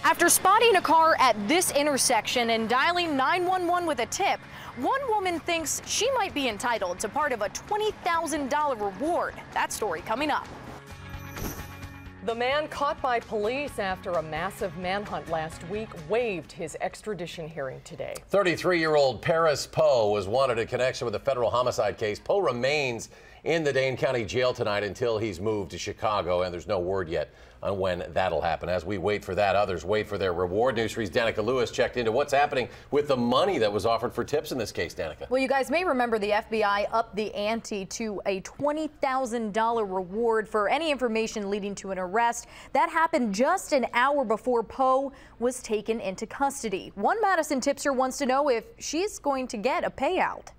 After spotting a car at this intersection and dialing 911 with a tip, one woman thinks she might be entitled to part of a $20,000 reward. That story coming up. The man caught by police after a massive manhunt last week waived his extradition hearing today. 33-year-old Paris Poe was wanted in connection with a federal homicide case. Poe remains in the Dane County Jail tonight until he's moved to Chicago, and there's no word yet on when that'll happen. As we wait for that, others wait for their reward. News 3's Dannika Lewis checked into what's happening with the money that was offered for tips in this case. Dannika. Well, you guys may remember the FBI upped the ante to a $20,000 reward for any information leading to an arrest. That happened just an hour before Poe was taken into custody. One Madison tipster wants to know if she's going to get a payout.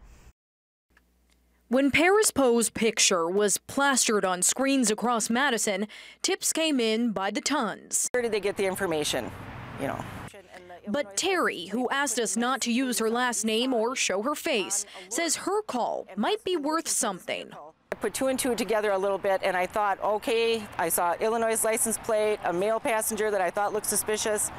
When Paris Poe's picture was plastered on screens across Madison, tips came in by the tons. Where did they get the information, you know? But Terry, who asked us not to use her last name or show her face, says her call might be worth something. I put two and two together a little bit, and I thought, okay, I saw Illinois' license plate, a male passenger that I thought looked suspicious.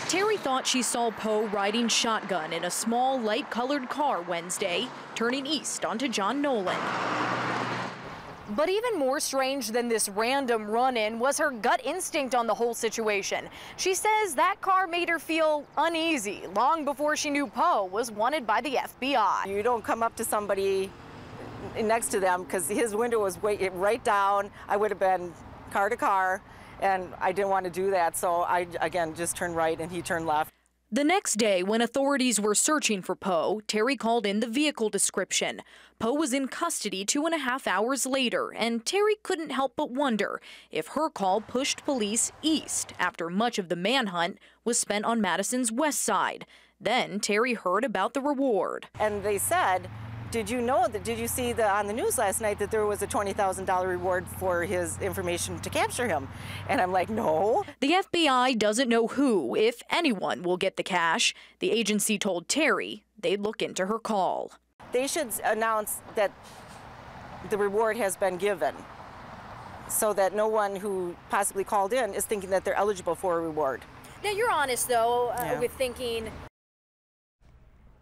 Terry thought she saw Poe riding shotgun in a small, light-colored car Wednesday, turning east onto John Nolan. But even more strange than this random run-in was her gut instinct on the whole situation. She says that car made her feel uneasy long before she knew Poe was wanted by the FBI. You don't come up to somebody next to them because his window was right down. I would have been car to car. And I didn't want to do that, so I, again, just turned right and he turned left. The next day, when authorities were searching for Poe, Terry called in the vehicle description. Poe was in custody 2.5 hours later, and Terry couldn't help but wonder if her call pushed police east after much of the manhunt was spent on Madison's west side. Then Terry heard about the reward. And they said, did you see on the news last night that there was a $20,000 reward for his information to capture him? And I'm like, no. The FBI doesn't know who, if anyone, will get the cash. The agency told Terry they'd look into her call. They should announce that the reward has been given so that no one who possibly called in is thinking that they're eligible for a reward. Now, you're honest, though, with thinking...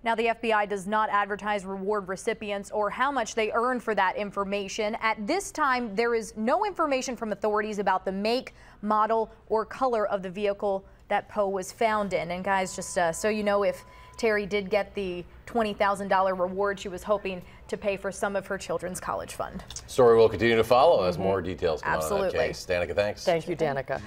Now, the FBI does not advertise reward recipients or how much they earn for that information. At this time, there is no information from authorities about the make, model, or color of the vehicle that Poe was found in. And guys, just so you know, if Terry did get the $20,000 reward, she was hoping to pay for some of her children's college fund. Story will continue to follow as more details come out on that Absolutely. case. Danica, thanks. Thank you, Danica.